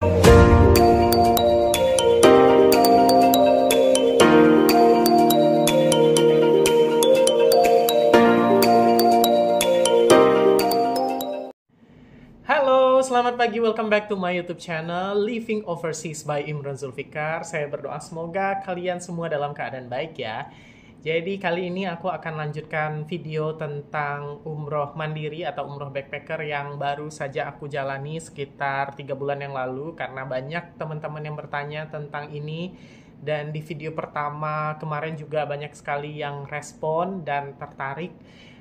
Halo, selamat pagi. Welcome back to my YouTube channel Living Overseas by Imran Zulfikar. Saya berdoa semoga kalian semua dalam keadaan baik ya. Jadi kali ini aku akan lanjutkan video tentang umroh mandiri atau umroh backpacker yang baru saja aku jalani sekitar 3 bulan yang lalu, karena banyak teman-teman yang bertanya tentang ini. Dan di video pertama kemarin juga banyak sekali yang respon dan tertarik.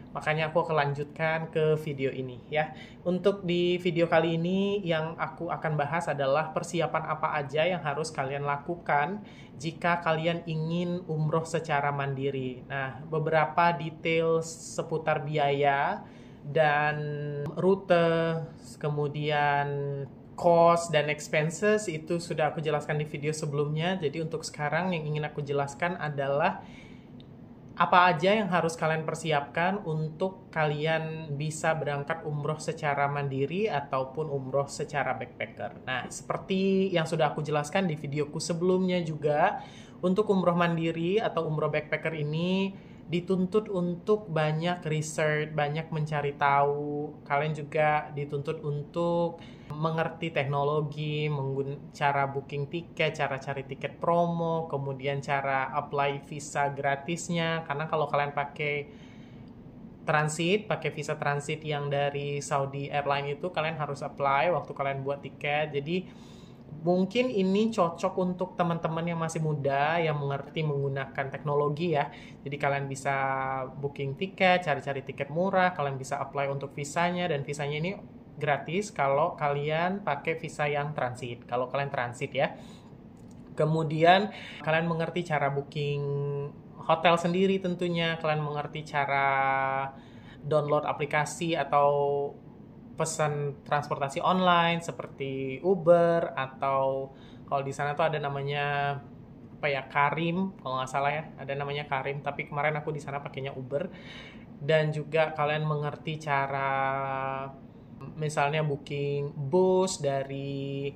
Makanya aku akan lanjutkan ke video ini ya. Untuk di video kali ini yang aku akan bahas adalah persiapan apa aja yang harus kalian lakukan jika kalian ingin umroh secara mandiri. Nah, beberapa detail seputar biaya dan rute, kemudian cost dan expenses itu sudah aku jelaskan di video sebelumnya. Jadi untuk sekarang yang ingin aku jelaskan adalah apa aja yang harus kalian persiapkan untuk kalian bisa berangkat umroh secara mandiri ataupun umroh secara backpacker. Nah, seperti yang sudah aku jelaskan di videoku sebelumnya juga, untuk umroh mandiri atau umroh backpacker ini dituntut untuk banyak research, banyak mencari tahu. Kalian juga dituntut untuk mengerti teknologi, cara booking tiket, cara cari tiket promo, kemudian cara apply visa gratisnya. Karena kalau kalian pakai visa transit yang dari Saudi Airline itu, kalian harus apply waktu kalian buat tiket. Jadi mungkin ini cocok untuk teman-teman yang masih muda, yang mengerti menggunakan teknologi ya. Jadi kalian bisa booking tiket, cari-cari tiket murah, kalian bisa apply untuk visanya, dan visanya ini gratis kalau kalian pakai visa yang transit, kalau kalian transit ya. Kemudian kalian mengerti cara booking hotel sendiri tentunya, kalian mengerti cara download aplikasi atau pesan transportasi online seperti Uber, atau kalau di sana tuh ada namanya Karim, kalau nggak salah ya, ada namanya Karim, tapi kemarin aku di sana pakainya Uber. Dan juga kalian mengerti cara misalnya booking bus dari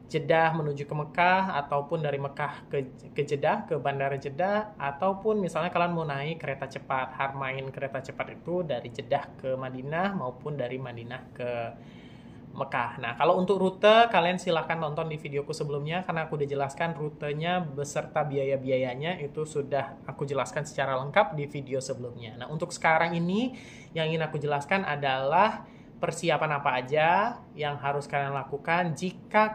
Jeddah menuju ke Mekah, ataupun dari Mekah ke Jeddah, ke Bandara Jeddah, ataupun misalnya kalian mau naik kereta cepat, Harmain kereta cepat itu dari Jeddah ke Madinah maupun dari Madinah ke Mekah. Nah, kalau untuk rute, kalian silahkan nonton di videoku sebelumnya, karena aku udah jelaskan rutenya beserta biaya-biayanya, itu sudah aku jelaskan secara lengkap di video sebelumnya. Nah, untuk sekarang ini yang ingin aku jelaskan adalah persiapan apa aja yang harus kalian lakukan jika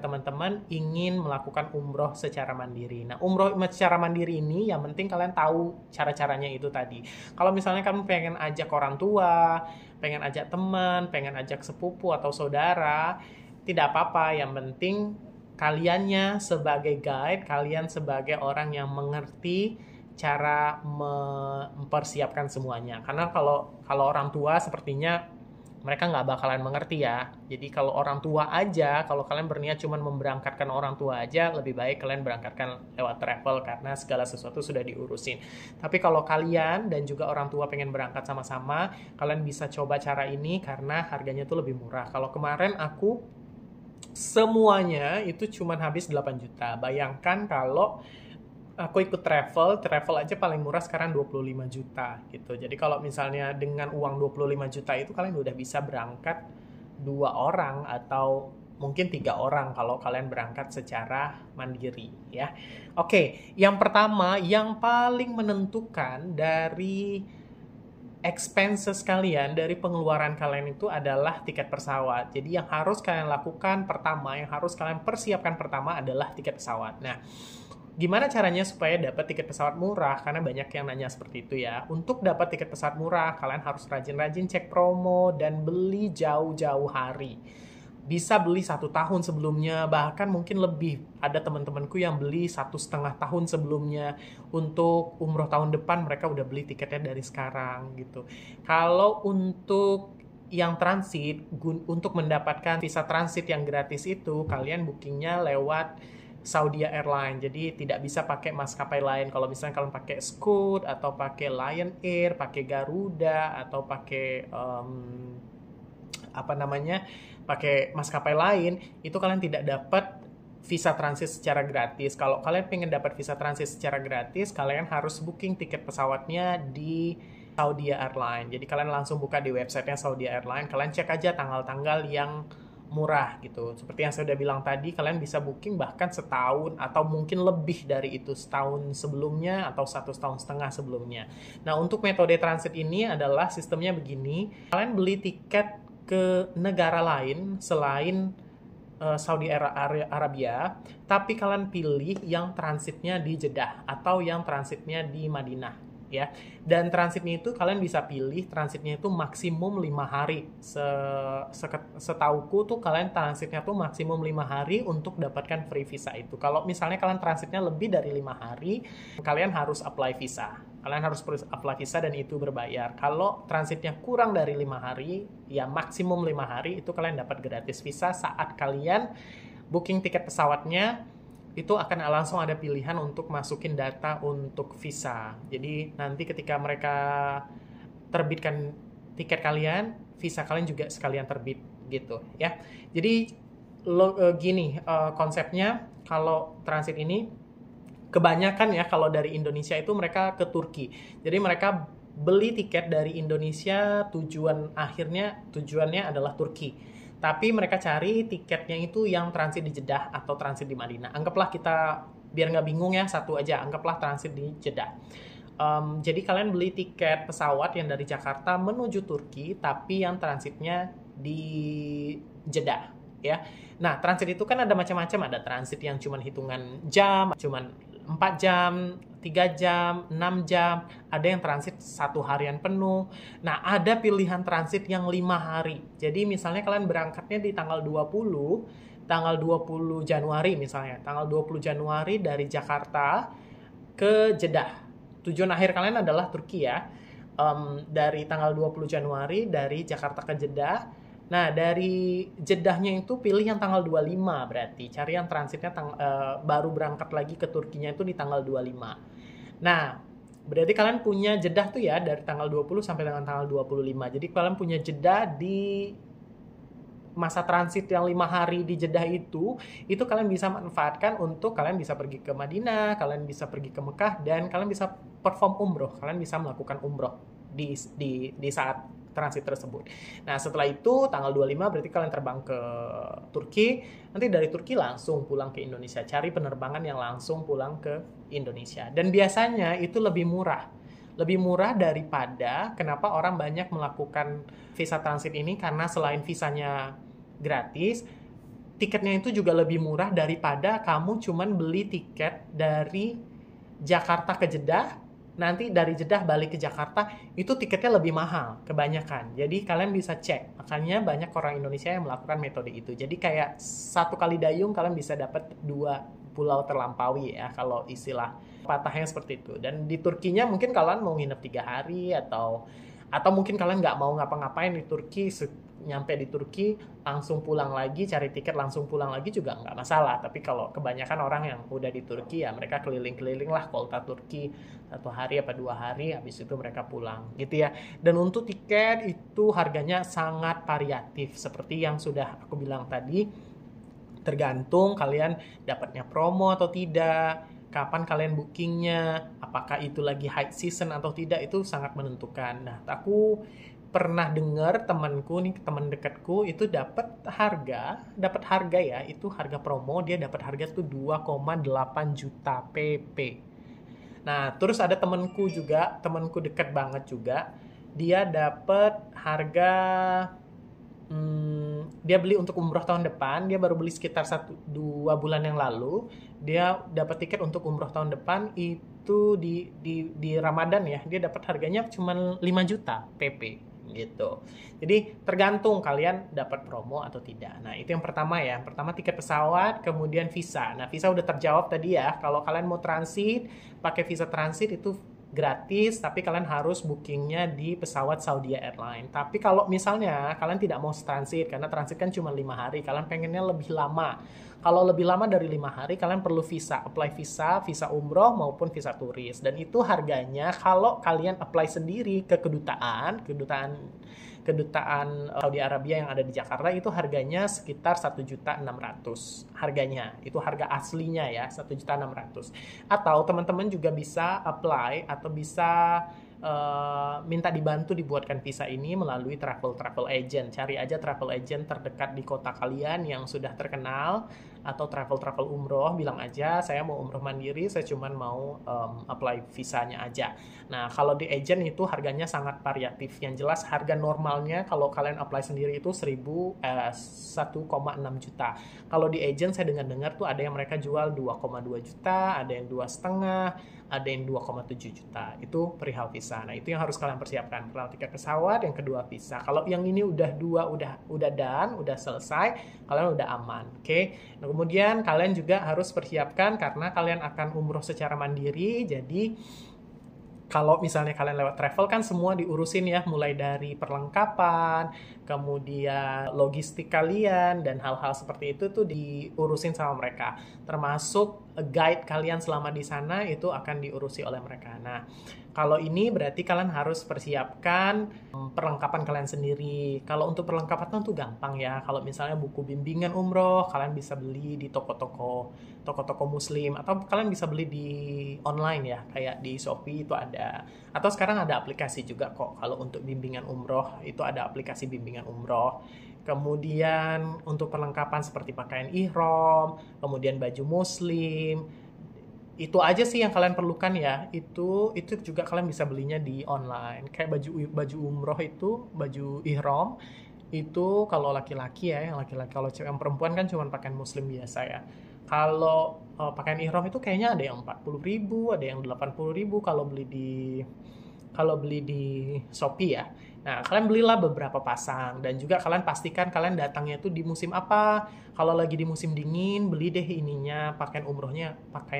teman-teman ingin melakukan umroh secara mandiri. Nah, umroh secara mandiri ini yang penting kalian tahu cara-caranya itu tadi. Kalau misalnya kamu pengen ajak orang tua, pengen ajak teman, pengen ajak sepupu atau saudara, tidak apa-apa. Yang penting kaliannya sebagai guide, kalian sebagai orang yang mengerti cara mempersiapkan semuanya. Karena kalau orang tua sepertinya mereka nggak bakalan mengerti ya. Jadi kalau orang tua aja, kalau kalian berniat cuma memberangkatkan orang tua aja, lebih baik kalian berangkatkan lewat travel, karena segala sesuatu sudah diurusin. Tapi kalau kalian dan juga orang tua pengen berangkat sama-sama, kalian bisa coba cara ini karena harganya tuh lebih murah. Kalau kemarin aku semuanya itu cuma habis 8 juta. Bayangkan kalau aku ikut travel aja paling murah sekarang 25 juta gitu. Jadi kalau misalnya dengan uang 25 juta itu kalian udah bisa berangkat 2 orang atau mungkin 3 orang kalau kalian berangkat secara mandiri ya. Oke, yang pertama yang paling menentukan dari expenses kalian, dari pengeluaran kalian itu adalah tiket pesawat. Jadi yang harus kalian lakukan pertama, yang harus kalian persiapkan pertama adalah tiket pesawat. Nah, gimana caranya supaya dapat tiket pesawat murah? Karena banyak yang nanya seperti itu ya. Untuk dapat tiket pesawat murah, kalian harus rajin-rajin cek promo dan beli jauh-jauh hari. Bisa beli 1 tahun sebelumnya, bahkan mungkin lebih. Ada teman-temanku yang beli 1,5 tahun sebelumnya. Untuk umroh tahun depan mereka udah beli tiketnya dari sekarang gitu. Kalau untuk yang transit, untuk mendapatkan visa transit yang gratis itu, kalian bookingnya lewat Saudi Airline. Jadi tidak bisa pakai maskapai lain. Kalau misalnya kalian pakai Scoot atau pakai Lion Air, pakai Garuda atau pakai pakai maskapai lain, itu kalian tidak dapat visa transit secara gratis. Kalau kalian pengen dapat visa transit secara gratis, kalian harus booking tiket pesawatnya di Saudi Airlines. Jadi kalian langsung buka di websitenya Saudi Airlines, kalian cek aja tanggal-tanggal yang murah gitu. Seperti yang saya udah bilang tadi, kalian bisa booking bahkan setahun atau mungkin lebih dari itu, setahun sebelumnya atau 1,5 tahun sebelumnya. Nah, untuk metode transit ini adalah sistemnya begini. Kalian beli tiket ke negara lain selain Saudi Arabia, tapi kalian pilih yang transitnya di Jeddah atau yang transitnya di Madinah. Ya, dan transitnya itu kalian bisa pilih transitnya itu maksimum 5 hari. Setauku tuh kalian transitnya tuh maksimum 5 hari untuk dapatkan free visa itu. Kalau misalnya kalian transitnya lebih dari 5 hari, kalian harus apply visa. Kalian harus apply visa dan itu berbayar. Kalau transitnya kurang dari 5 hari, ya maksimum 5 hari, itu kalian dapat gratis visa saat kalian booking tiket pesawatnya. Itu akan langsung ada pilihan untuk masukin data untuk visa. Jadi nanti ketika mereka terbitkan tiket kalian, visa kalian juga sekalian terbit gitu ya. Jadi gini konsepnya kalau transit ini kebanyakan ya kalau dari Indonesia itu mereka ke Turki. Jadi mereka beli tiket dari Indonesia, tujuannya adalah Turki. Tapi mereka cari tiketnya itu yang transit di Jeddah atau transit di Madinah. Anggaplah kita, biar nggak bingung ya, satu aja. Anggaplah transit di Jeddah. Jadi kalian beli tiket pesawat yang dari Jakarta menuju Turki, tapi yang transitnya di Jeddah. Ya. Nah, transit itu kan ada macam-macam. Ada transit yang cuma hitungan jam, cuma 4 jam, 3 jam, 6 jam, ada yang transit 1 harian penuh. Nah, ada pilihan transit yang 5 hari. Jadi misalnya kalian berangkatnya di tanggal 20 Januari misalnya. Tanggal 20 Januari dari Jakarta ke Jeddah. Tujuan akhir kalian adalah Turki ya. Dari tanggal 20 Januari dari Jakarta ke Jeddah. Nah, dari Jeddahnya itu pilih yang tanggal 25 berarti. Cari yang transitnya baru berangkat lagi ke Turkinya itu di tanggal 25. Nah, berarti kalian punya Jeddah tuh ya dari tanggal 20 sampai dengan tanggal 25. Jadi kalian punya Jeddah di masa transit yang 5 hari di Jeddah itu kalian bisa manfaatkan untuk kalian bisa pergi ke Madinah, kalian bisa pergi ke Mekah, dan kalian bisa perform umroh. Kalian bisa melakukan umroh di saat transit tersebut. Nah, setelah itu tanggal 25 berarti kalian terbang ke Turki. Nanti dari Turki langsung pulang ke Indonesia. Cari penerbangan yang langsung pulang ke Indonesia. Dan biasanya itu lebih murah. Lebih murah daripada kenapa orang banyak melakukan visa transit ini, karena selain visanya gratis, tiketnya itu juga lebih murah daripada kamu cuman beli tiket dari Jakarta ke Jeddah. Nanti dari Jeddah balik ke Jakarta, itu tiketnya lebih mahal kebanyakan. Jadi kalian bisa cek. Makanya banyak orang Indonesia yang melakukan metode itu. Jadi kayak 1 kali dayung kalian bisa dapat 2 pulau terlampaui ya, kalau istilah patahnya seperti itu. Dan di Turkinya mungkin kalian mau nginep 3 hari atau mungkin kalian nggak mau ngapa-ngapain di Turki, nyampe di Turki langsung pulang lagi, cari tiket langsung pulang lagi juga nggak masalah. Tapi kalau kebanyakan orang yang udah di Turki ya mereka keliling-keliling lah kota Turki 1 hari apa 2 hari, habis itu mereka pulang gitu ya. Dan untuk tiket itu harganya sangat variatif seperti yang sudah aku bilang tadi, tergantung kalian dapatnya promo atau tidak, kapan kalian bookingnya, apakah itu lagi high season atau tidak, itu sangat menentukan. Nah, aku pernah dengar temanku nih, teman dekatku itu dapat harga ya, itu harga promo, dia dapat harga tuh 2,8 juta PP. Nah, terus ada temanku dekat banget juga, dia dapat harga dia beli untuk umroh tahun depan, dia baru beli sekitar 1-2 bulan yang lalu, dia dapat tiket untuk umroh tahun depan itu di Ramadan ya, dia dapat harganya cuma 5 juta PP gitu. Jadi tergantung kalian dapat promo atau tidak. Nah, itu yang pertama ya. Pertama tiket pesawat, kemudian visa. Nah, visa udah terjawab tadi ya. Kalau kalian mau transit, pakai visa transit itu gratis, tapi kalian harus bookingnya di pesawat Saudi Airlines. Tapi kalau misalnya kalian tidak mau transit, karena transit kan cuma 5 hari, kalian pengennya lebih lama. Kalau lebih lama dari 5 hari, kalian perlu apply visa umroh maupun visa turis. Dan itu harganya kalau kalian apply sendiri ke kedutaan kedutaan Saudi Arabia yang ada di Jakarta itu harganya sekitar 1.600.000 harganya. Itu harga aslinya ya, 1.600.000. Atau teman-teman juga bisa apply atau bisa minta dibantu dibuatkan visa ini melalui travel agent. Cari aja travel agent terdekat di kota kalian yang sudah terkenal, atau travel umroh, bilang aja saya mau umroh mandiri, saya cuman mau apply visanya aja. Nah, kalau di agent itu harganya sangat variatif. Yang jelas harga normalnya kalau kalian apply sendiri itu 1,6 juta. Kalau di agent saya dengar tuh ada yang mereka jual 2,2 juta, ada yang 2,5, ada yang 2,7 juta. Itu perihal visa. Nah, itu yang harus kalian persiapkan. Perihal tiket pesawat, yang kedua visa. Kalau yang ini udah done, udah selesai, kalian udah aman. Oke. Nah, kemudian kalian juga harus persiapkan karena kalian akan umroh secara mandiri. Jadi kalau misalnya kalian lewat travel kan semua diurusin ya, mulai dari perlengkapan, kemudian logistik kalian, dan hal-hal seperti itu tuh diurusin sama mereka. Termasuk guide kalian selama di sana itu akan diurusi oleh mereka. Nah, kalau ini berarti kalian harus persiapkan perlengkapan kalian sendiri. Kalau untuk perlengkapan tuh gampang ya. Kalau misalnya buku bimbingan umroh, kalian bisa beli di toko-toko muslim, atau kalian bisa beli di online ya, kayak di Shopee itu ada. Atau sekarang ada aplikasi juga kok. Kalau untuk bimbingan umroh itu ada aplikasi bimbingan umroh. Kemudian untuk perlengkapan seperti pakaian ihram, kemudian baju muslim, itu aja sih yang kalian perlukan ya. Itu juga kalian bisa belinya di online. Kayak baju umroh itu, baju ihram itu kalau laki-laki ya, yang laki-laki. Kalau cewek, yang perempuan kan cuma pakaian muslim biasa ya. Kalau pakaian ihram itu kayaknya ada yang 40.000, ada yang 80.000 kalau beli di Shopee ya. Nah, kalian belilah beberapa pasang, dan juga kalian pastikan kalian datangnya itu di musim apa. Kalau lagi di musim dingin, beli deh ininya, pakaian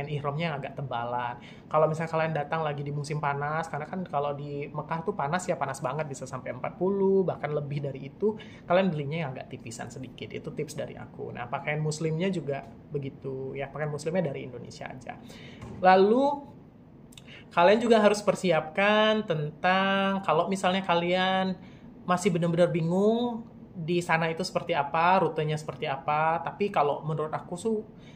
ihramnya yang agak tebalan. Kalau misalnya kalian datang lagi di musim panas, karena kan kalau di Mekah tuh panas ya, panas banget, bisa sampai 40, bahkan lebih dari itu, kalian belinya yang agak tipisan sedikit. Itu tips dari aku. Nah, pakaian muslimnya juga begitu ya, pakaian muslimnya dari Indonesia aja. Lalu kalian juga harus persiapkan tentang kalau misalnya kalian masih benar-benar bingung di sana itu seperti apa, rutenya seperti apa. Tapi kalau menurut aku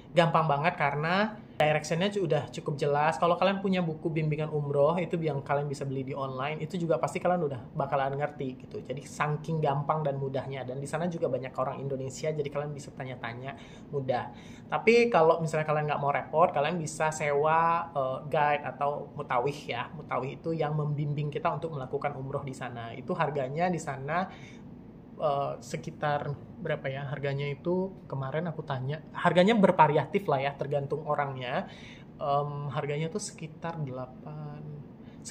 gampang banget karena directionnya udah cukup jelas. Kalau kalian punya buku bimbingan umroh itu yang kalian bisa beli di online, itu juga pasti kalian udah bakalan ngerti gitu. Jadi saking gampang dan mudahnya, dan di sana juga banyak orang Indonesia, jadi kalian bisa tanya-tanya mudah. Tapi kalau misalnya kalian nggak mau repot, kalian bisa sewa guide atau mutawih ya. Mutawih itu yang membimbing kita untuk melakukan umroh di sana. Itu harganya di sana sekitar berapa ya, harganya itu kemarin aku tanya, harganya bervariatif lah ya, tergantung orangnya. Harganya tuh sekitar 1,6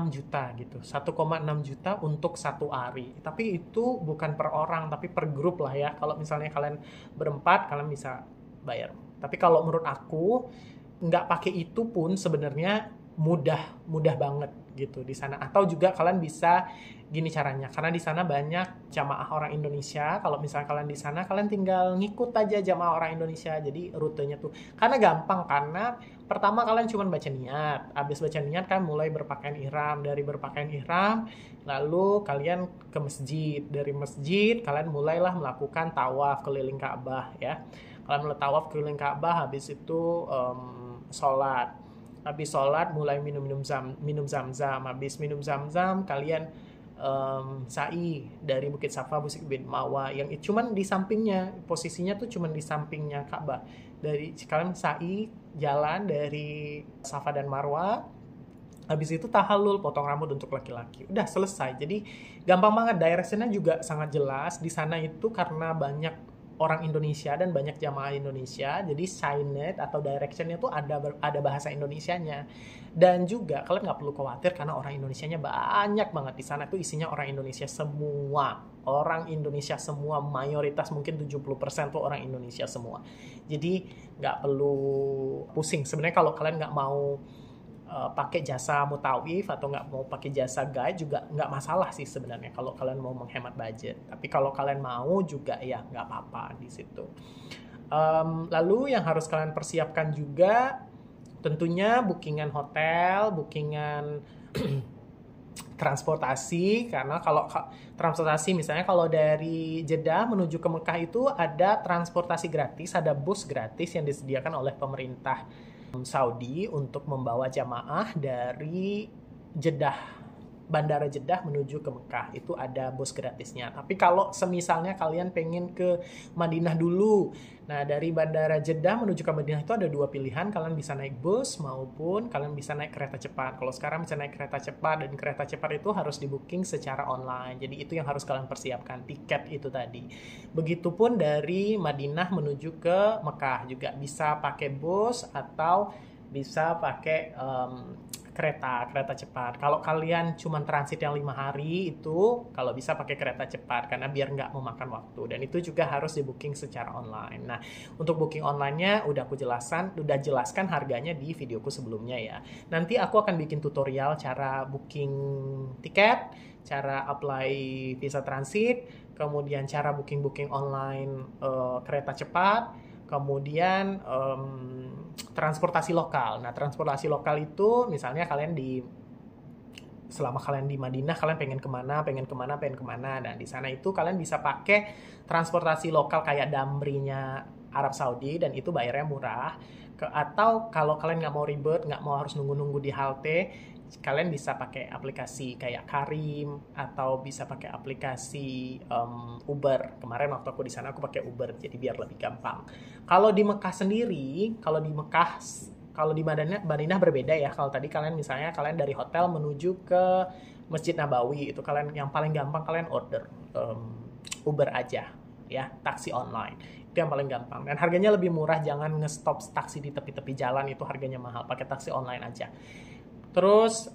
juta gitu, 1,6 juta untuk satu hari. Tapi itu bukan per orang, tapi per grup lah ya. Kalau misalnya kalian berempat, kalian bisa bayar. Tapi kalau menurut aku nggak pakai itu pun sebenarnya mudah banget gitu di sana. Atau juga kalian bisa gini caranya, karena di sana banyak jamaah orang Indonesia. Kalau misalnya kalian di sana, kalian tinggal ngikut aja jamaah orang Indonesia. Jadi rutenya tuh karena gampang, karena pertama kalian cuma baca niat. Habis baca niat kan mulai berpakaian ihram. Dari berpakaian ihram lalu kalian ke masjid. Dari masjid kalian mulailah melakukan tawaf keliling Ka'bah ya. Kalian mulai tawaf keliling Ka'bah, habis itu sholat. Habis sholat mulai minum zam-zam. Habis minum zam-zam kalian sa'i dari Bukit Safa, Bukit bin Mawa, yang cuman di sampingnya, posisinya tuh cuman di sampingnya Ka'bah. Dari kalian sa'i jalan dari Safa dan Marwa. Habis itu tahallul, potong rambut untuk laki-laki. Udah selesai. Jadi gampang banget, directionnya juga sangat jelas. Di sana itu karena banyak orang Indonesia dan banyak jamaah Indonesia, jadi signage atau directionnya tuh ada bahasa Indonesianya. Dan juga kalian nggak perlu khawatir karena orang Indonesianya banyak banget. Di sana tuh isinya orang Indonesia semua. Orang Indonesia semua, mayoritas mungkin 70% tuh orang Indonesia semua. Jadi nggak perlu pusing. Sebenarnya kalau kalian nggak mau pakai jasa mutawif atau nggak mau pakai jasa guide juga nggak masalah sih sebenarnya, kalau kalian mau menghemat budget. Tapi kalau kalian mau juga ya nggak apa-apa di situ. Lalu yang harus kalian persiapkan juga tentunya bookingan hotel, bookingan transportasi, karena kalau transportasi misalnya kalau dari Jeddah menuju ke Mekah itu ada transportasi gratis, ada bus gratis yang disediakan oleh pemerintah Saudi untuk membawa jamaah dari Jeddah, Bandara Jeddah menuju ke Mekah. Itu ada bus gratisnya. Tapi kalau semisalnya kalian pengen ke Madinah dulu, nah dari Bandara Jeddah menuju ke Madinah itu ada dua pilihan. Kalian bisa naik bus maupun kalian bisa naik kereta cepat. Kalau sekarang bisa naik kereta cepat, dan kereta cepat itu harus di booking secara online. Jadi itu yang harus kalian persiapkan, tiket itu tadi. Begitupun dari Madinah menuju ke Mekah juga bisa pakai bus atau bisa pakai kereta cepat. Kalau kalian cuma transit yang 5 hari itu, kalau bisa pakai kereta cepat karena biar nggak memakan waktu. Dan itu juga harus di booking secara online. Nah, untuk booking online-nya udah jelaskan harganya di videoku sebelumnya ya. Nanti aku akan bikin tutorial cara booking tiket, cara apply visa transit, kemudian cara booking online kereta cepat, kemudian transportasi lokal. Nah, transportasi lokal itu misalnya selama kalian di Madinah, kalian pengen kemana. Dan di sana itu kalian bisa pakai transportasi lokal kayak Damrinya Arab Saudi, dan itu bayarnya murah. Atau kalau kalian nggak mau ribet, nggak mau harus nunggu-nunggu di halte, kalian bisa pakai aplikasi kayak Karim atau bisa pakai aplikasi Uber. Kemarin waktu aku di sana aku pakai Uber, jadi biar lebih gampang. Kalau di Mekah sendiri, kalau di Madinah berbeda ya. Kalau tadi kalian misalnya kalian dari hotel menuju ke Masjid Nabawi, itu kalian yang paling gampang kalian order Uber aja ya, taksi online. Itu yang paling gampang dan harganya lebih murah. Jangan nge-stop taksi di tepi-tepi jalan, itu harganya mahal. Pakai taksi online aja. Terus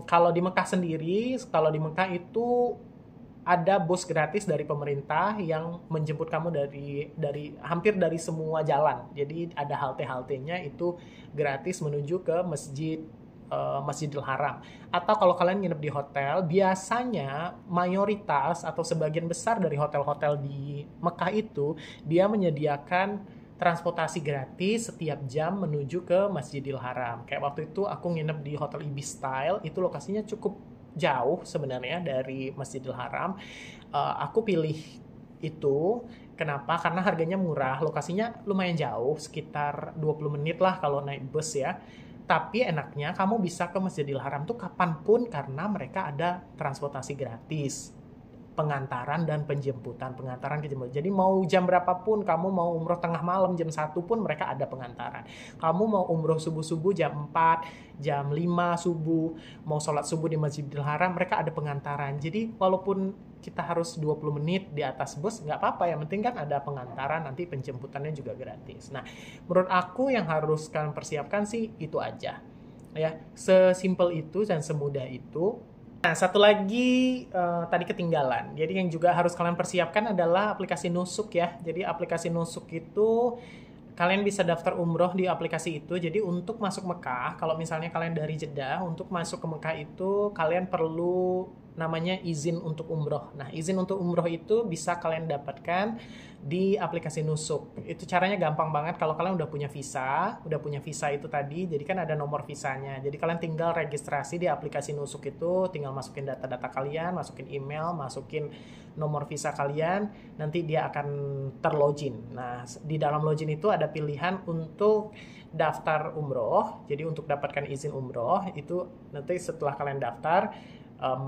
kalau di Mekah sendiri, kalau di Mekah itu ada bus gratis dari pemerintah yang menjemput kamu dari hampir dari semua jalan. Jadi ada halte-haltenya itu gratis menuju ke Masjidil Haram. Atau kalau kalian nginep di hotel, biasanya mayoritas atau sebagian besar dari hotel-hotel di Mekah itu dia menyediakan transportasi gratis setiap jam menuju ke Masjidil Haram. Kayak waktu itu aku nginep di Hotel Ibis Style, itu lokasinya cukup jauh sebenarnya dari Masjidil Haram. Aku pilih itu, kenapa? Karena harganya murah, lokasinya lumayan jauh, sekitar 20 menit lah kalau naik bus ya. Tapi enaknya kamu bisa ke Masjidil Haram tuh kapanpun karena mereka ada transportasi gratis. Pengantaran dan penjemputan, jadi mau jam berapapun, kamu mau umroh tengah malam jam 1 pun mereka ada pengantaran. Kamu mau umroh subuh-subuh jam 4, jam 5 subuh, mau sholat subuh di Masjidil Haram, mereka ada pengantaran. Jadi walaupun kita harus 20 menit di atas bus, nggak apa-apa, yang penting kan ada pengantaran, nanti penjemputannya juga gratis. Nah, menurut aku yang harus kalian persiapkan sih itu aja ya, sesimpel itu dan semudah itu. Nah, satu lagi tadi ketinggalan. Jadi yang juga harus kalian persiapkan adalah aplikasi Nusuk ya. Jadi aplikasi Nusuk itu kalian bisa daftar umroh di aplikasi itu. Jadi untuk masuk Mekah, kalau misalnya kalian dari Jeddah, untuk masuk ke Mekah itu kalian perlu namanya izin untuk umroh. Nah, izin untuk umroh itu bisa kalian dapatkan di aplikasi Nusuk. Itu caranya gampang banget. Kalau kalian udah punya visa itu tadi, jadi kan ada nomor visanya. Jadi kalian tinggal registrasi di aplikasi Nusuk itu, tinggal masukin data-data kalian, masukin email, masukin nomor visa kalian, nanti dia akan terlogin. Nah, di dalam login itu ada pilihan untuk daftar umroh. Jadi untuk dapatkan izin umroh itu nanti setelah kalian daftar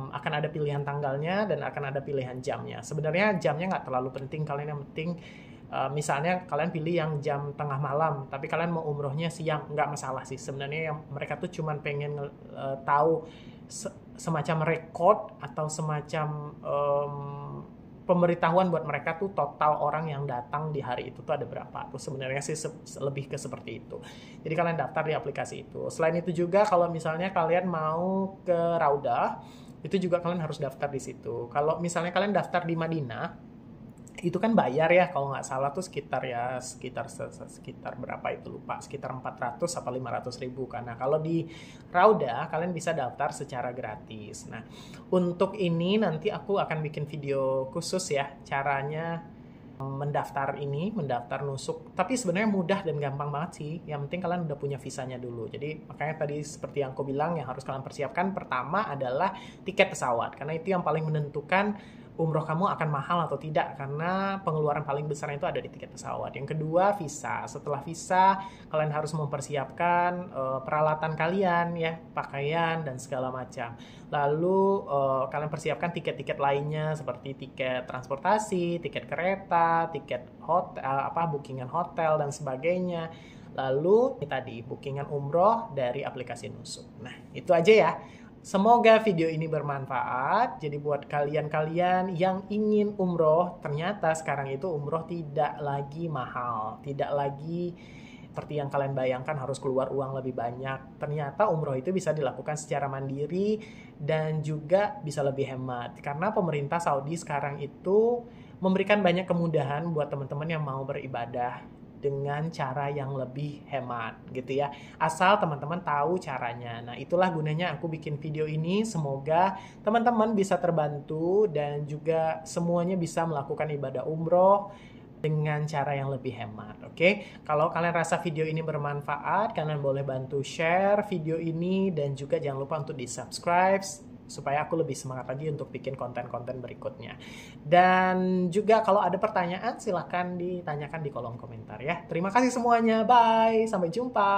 akan ada pilihan tanggalnya dan akan ada pilihan jamnya. Sebenarnya jamnya nggak terlalu penting, kalian yang penting misalnya kalian pilih yang jam tengah malam, tapi kalian mau umrohnya siang, nggak masalah sih. Sebenarnya yang mereka tuh cuman pengen tahu semacam rekod atau semacam pemberitahuan buat mereka tuh total orang yang datang di hari itu tuh ada berapa. Tuh sebenarnya sih lebih ke seperti itu. Jadi kalian daftar di aplikasi itu. Selain itu juga kalau misalnya kalian mau ke Raudah, itu juga kalian harus daftar di situ. Kalau misalnya kalian daftar di Madinah, itu kan bayar ya, kalau nggak salah tuh sekitar berapa itu lupa, sekitar 400 atau 500 ribu. Karena kalau di Raudah kalian bisa daftar secara gratis. Nah, untuk ini nanti aku akan bikin video khusus ya, caranya mendaftar nusuk. Tapi sebenarnya mudah dan gampang banget sih. Yang penting kalian udah punya visanya dulu. Jadi makanya tadi seperti yang aku bilang, yang harus kalian persiapkan pertama adalah tiket pesawat. Karena itu yang paling menentukan umroh kamu akan mahal atau tidak, karena pengeluaran paling besar itu ada di tiket pesawat. Yang kedua, visa. Setelah visa, kalian harus mempersiapkan peralatan kalian ya, pakaian dan segala macam. Lalu kalian persiapkan tiket-tiket lainnya seperti tiket transportasi, tiket kereta, tiket hotel, bookingan hotel dan sebagainya. Lalu ini tadi bookingan umroh dari aplikasi Nusuk. Nah, itu aja ya. Semoga video ini bermanfaat. Jadi buat kalian-kalian yang ingin umroh, ternyata sekarang itu umroh tidak lagi mahal, tidak lagi seperti yang kalian bayangkan harus keluar uang lebih banyak. Ternyata umroh itu bisa dilakukan secara mandiri dan juga bisa lebih hemat. Karena pemerintah Saudi sekarang itu memberikan banyak kemudahan buat teman-teman yang mau beribadah dengan cara yang lebih hemat gitu ya. Asal teman-teman tahu caranya. Nah, itulah gunanya aku bikin video ini. Semoga teman-teman bisa terbantu dan juga semuanya bisa melakukan ibadah umroh dengan cara yang lebih hemat. Oke? Kalau kalian rasa video ini bermanfaat, kalian boleh bantu share video ini dan juga jangan lupa untuk di-subscribe supaya aku lebih semangat lagi untuk bikin konten-konten berikutnya. Dan juga kalau ada pertanyaan silahkan ditanyakan di kolom komentar ya. Terima kasih semuanya. Bye. Sampai jumpa.